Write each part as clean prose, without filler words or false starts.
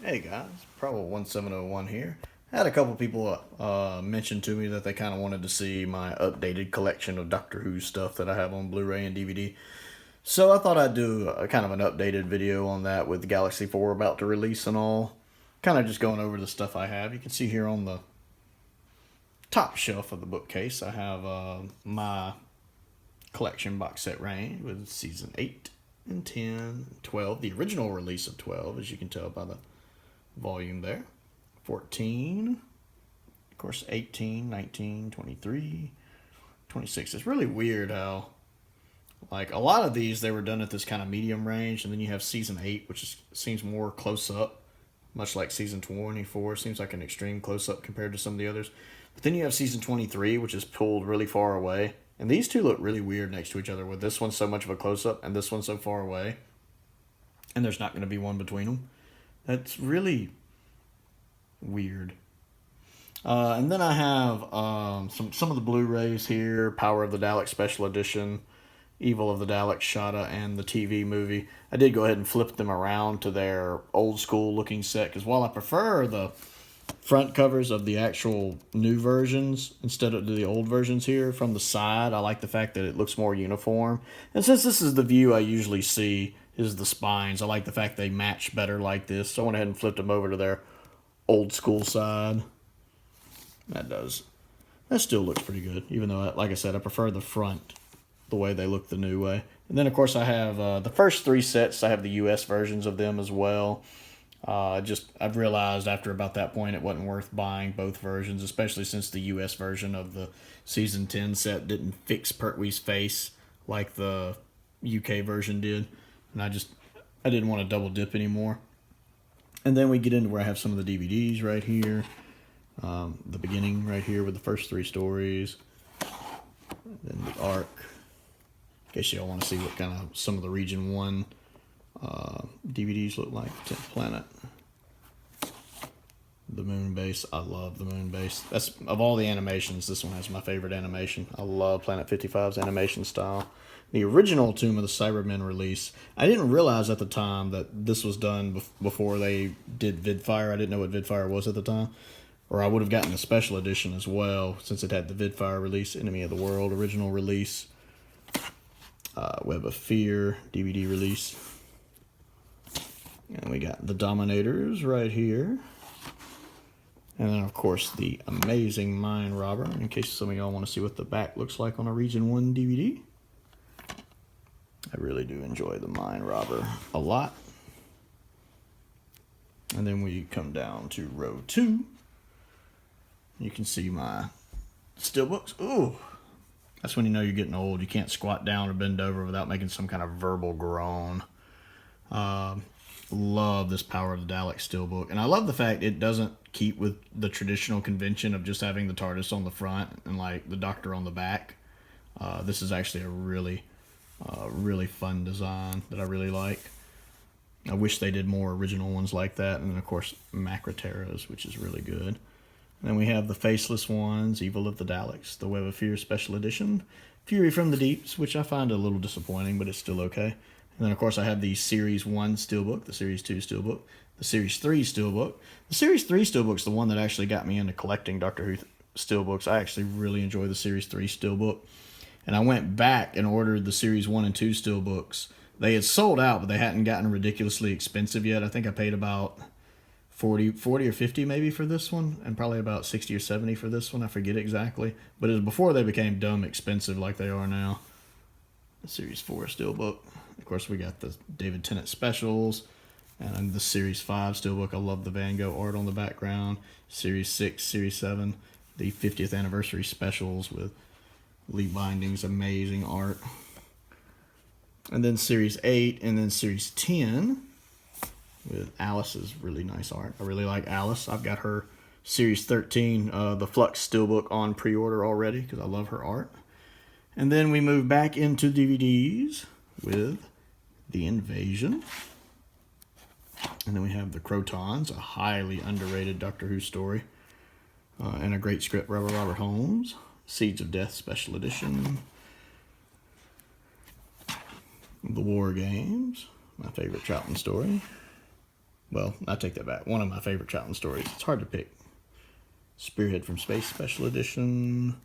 Hey guys, Probable1701 here. I had a couple people mention to me that they kind of wanted to see my updated collection of Doctor Who stuff that I have on Blu-ray and DVD. So I thought I'd do a kind of an updated video on that with Galaxy 4 about to release and all. Kind of just going over the stuff I have. You can see here on the top shelf of the bookcase I have my collection box set range with season 8 and 10, 12, the original release of 12, as you can tell by the volume there. 14, of course 18, 19, 23, 26. It's really weird how like a lot of these they were done at this kind of medium range, and then you have season 8 seems more close up, much like season 24 seems like an extreme close up compared to some of the others. But then you have season 23, which is pulled really far away, and these two look really weird next to each other, with this one so much of a close up and this one so far away, and there's not going to be one between them. That's really weird. And then I have some of the Blu-rays here: Power of the Daleks Special Edition, Evil of the Daleks Shada, and the TV movie. I did go ahead and flip them around to their old school looking set, because while I prefer the front covers of the actual new versions instead of the old versions here from the side, I like the fact that it looks more uniform. And since this is the view I usually see is the spines, I like the fact they match better like this. So I went ahead and flipped them over to their old school side. That still looks pretty good, even though, like I said, I prefer the front the way they look the new way. And then of course I have the first 3 sets. I have the US versions of them as well. I've realized after about that point it wasn't worth buying both versions, especially since the US version of the season 10 set didn't fix Pertwee's face like the UK version did, and I didn't want to double dip anymore. And then we get into where I have some of the DVDs right here. The beginning right here with the first 3 stories. Then the arc. In case y'all want to see what kind of some of the Region 1 DVDs look like. 10th Planet. The moon base. I love the moon base. That's, of all the animations, this one has my favorite animation. I love Planet 55's animation style. The original Tomb of the Cybermen release, I didn't realize at the time that this was done before they did Vidfire. I didn't know what Vidfire was at the time. Or I would have gotten a special edition as well, since it had the Vidfire release, Enemy of the World original release, Web of Fear DVD release. And we got the Dominators right here. And then, of course, the amazing Mind Robber, in case some of y'all want to see what the back looks like on a Region 1 DVD. I really do enjoy the Mind Robber a lot. And then we come down to row 2. You can see my Steelbooks. Ooh, that's when you know you're getting old. You can't squat down or bend over without making some kind of verbal groan. Love this Power of the Daleks Steelbook. And I love the fact it doesn't keep with the traditional convention of just having the TARDIS on the front and like the Doctor on the back. This is actually a really fun design that I really like. I wish they did more original ones like that. And then, of course, Macroterras, which is really good. And then we have the faceless ones, Evil of the Daleks, the Web of Fear Special Edition, Fury from the Deeps, which I find a little disappointing, but it's still okay. And then, of course, I have the Series 1 Steelbook, the Series 2 Steelbook, the Series 3 Steelbook. The Series 3 Steelbook's the one that actually got me into collecting Doctor Who Steelbooks. I actually really enjoy the Series 3 Steelbook. And I went back and ordered the Series 1 and 2 Steelbooks. They had sold out, but they hadn't gotten ridiculously expensive yet. I think I paid about 40 or 50 maybe for this one, and probably about 60 or 70 for this one. I forget exactly. But it was before they became dumb expensive like they are now. The Series 4 Steelbook. Of course, we got the David Tennant specials. And the Series 5 Steelbook. I love the Van Gogh art on the background. Series 6, Series 7. The 50th anniversary specials with Lee Binding's amazing art. And then Series 8 and then Series 10 with Alice's really nice art. I really like Alice. I've got her Series 13, the Flux Steelbook, on pre-order already because I love her art. And then we move back into DVDs with The Invasion. And then we have The Crotons, a highly underrated Doctor Who story. And a great script by Robert Holmes. Seeds of Death Special Edition. The War Games, my favorite Troughton story. Well, I take that back. One of my favorite Troughton stories. It's hard to pick. Spearhead from Space Special Edition.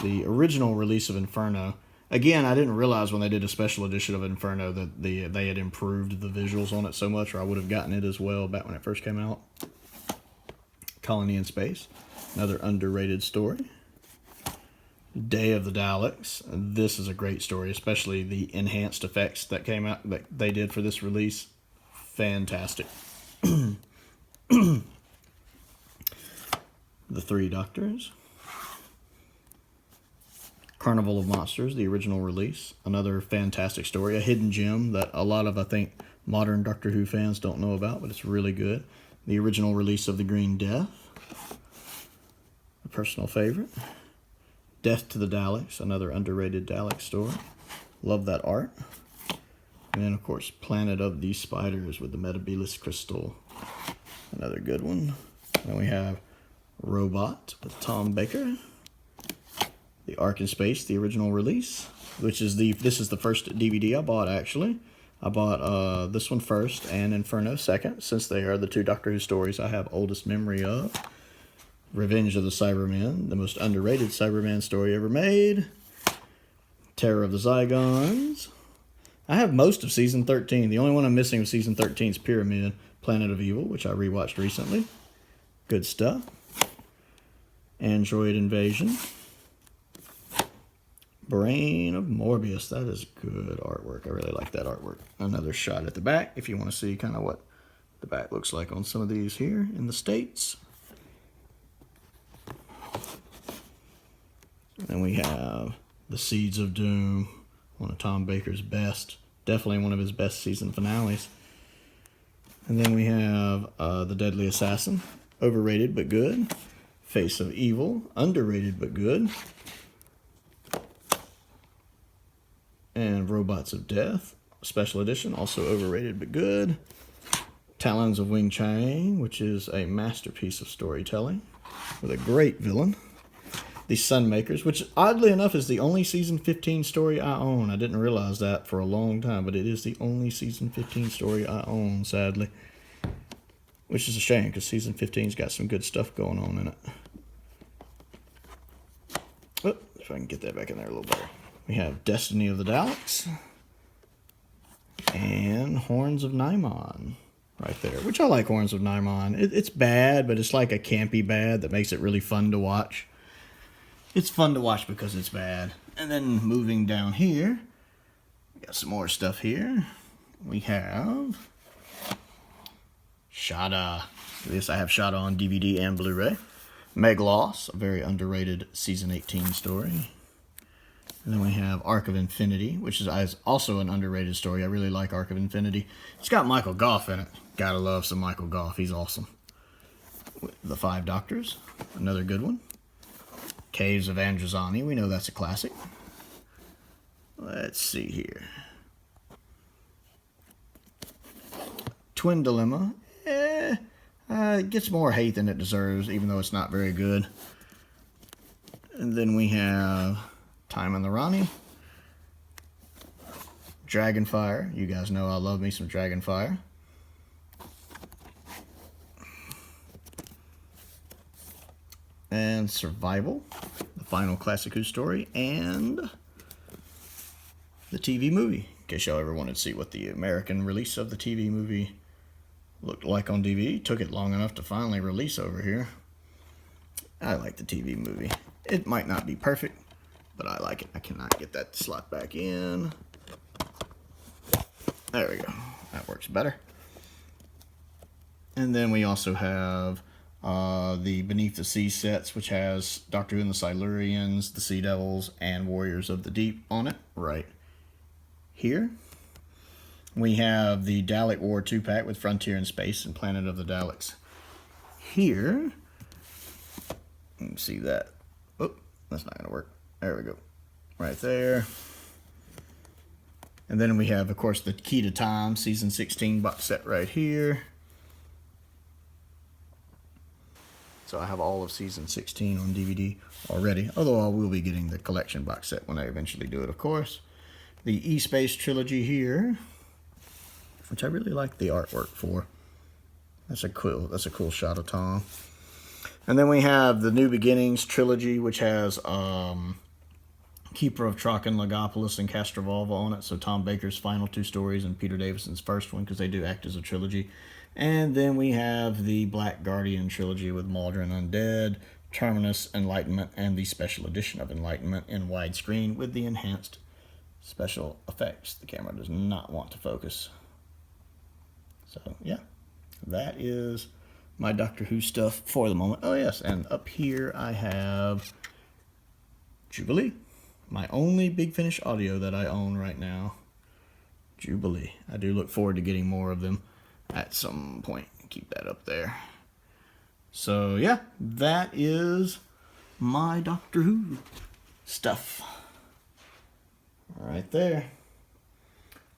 The original release of Inferno. Again, I didn't realize when they did a special edition of Inferno that they had improved the visuals on it so much, or I would have gotten it as well back when it first came out. Colony in Space. Another underrated story. Day of the Daleks. This is a great story, especially the enhanced effects that came out that they did for this release. Fantastic. The Three Doctors. Carnival of Monsters, the original release. Another fantastic story. A hidden gem that a lot of, I think, modern Doctor Who fans don't know about, but it's really good. The original release of The Green Death. A personal favorite. Death to the Daleks, another underrated Dalek story. Love that art. And then, of course, Planet of the Spiders with the Metebelis Crystal. Another good one. Then we have Robot with Tom Baker. The Ark in Space, the original release, which is this is the first DVD I bought, actually. I bought this one first and Inferno second, since they are the two Doctor Who stories I have oldest memory of. Revenge of the Cybermen, the most underrated Cyberman story ever made. Terror of the Zygons. I have most of Season 13. The only one I'm missing of Season 13 is Pyramid, Planet of Evil, which I rewatched recently. Good stuff. Android Invasion. Brain of Morbius. That is good artwork. I really like that artwork. Another shot at the back, if you want to see kind of what the back looks like on some of these here in the States. And we have The Seeds of Doom, one of Tom Baker's best, definitely one of his best season finales. And then we have The Deadly Assassin, overrated but good. Face of Evil, underrated but good. And Robots of Death, special edition, also overrated but good. Talons of Wing Chang, which is a masterpiece of storytelling with a great villain. The Sunmakers, which oddly enough is the only Season 15 story I own. I didn't realize that for a long time, but it is the only Season 15 story I own, sadly. Which is a shame, because Season 15's got some good stuff going on in it. Oh, if I can get that back in there a little better. We have Destiny of the Daleks. And Horns of Nyamon. Right there, which I like Horns of Nyamon. It's bad, but it's like a campy bad that makes it really fun to watch. It's fun to watch because it's bad. And then moving down here, we got some more stuff here. We have Shada. This I have Shada on DVD and Blu-ray. Meg Loss, a very underrated Season 18 story. And then we have Arc of Infinity, which is also an underrated story. I really like Arc of Infinity. It's got Michael Gough in it. Gotta love some Michael Gough. He's awesome. The Five Doctors, another good one. Caves of Androzani, we know that's a classic. Let's see here. Twin Dilemma. It gets more hate than it deserves, even though it's not very good. And then we have Time and the Rani. Dragonfire. You guys know I love me some Dragonfire. And Survival, the final Classic Who story, and the TV movie. In case y'all ever wanted to see what the American release of the TV movie looked like on DVD. Took it long enough to finally release over here. I like the TV movie. It might not be perfect, but I like it. I cannot get that to slot back in. There we go. That works better. And then we also have the Beneath the Sea sets, which has Doctor Who and the Silurians, the Sea Devils, and Warriors of the Deep on it right here. We have the Dalek War 2-pack with Frontier in Space and Planet of the Daleks here. You can see that. Oh, that's not going to work. There we go. Right there. And then we have, of course, the Key to Time Season 16 box set right here. So I have all of Season 16 on DVD already, although I will be getting the collection box set when I eventually do it, of course. The E-Space Trilogy here, which I really like the artwork for. That's a cool shot of Tom. And then we have the New Beginnings trilogy, which has Keeper of Traken, Legopolis, and Castrovalva on it. So Tom Baker's final 2 stories and Peter Davison's first one, because they do act as a trilogy. And then we have the Black Guardian trilogy with Maldron Undead, Terminus, Enlightenment, and the special edition of Enlightenment in widescreen with the enhanced special effects. The camera does not want to focus. So, yeah, that is my Doctor Who stuff for the moment. Oh, yes, and up here I have Jubilee, my only Big Finish audio that I own right now. Jubilee. I do look forward to getting more of them at some point. Keep that up there. So, yeah, that is my Doctor Who stuff. Right there.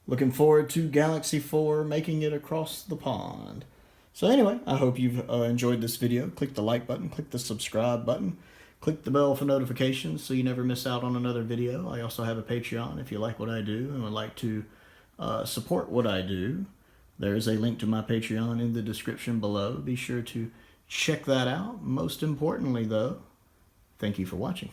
Looking forward to Galaxy 4 making it across the pond. So anyway, I hope you've enjoyed this video. Click the like button, click the subscribe button, click the bell for notifications so you never miss out on another video. I also have a Patreon if you like what I do and would like to support what I do. There is a link to my Patreon in the description below. Be sure to check that out. Most importantly, though, thank you for watching.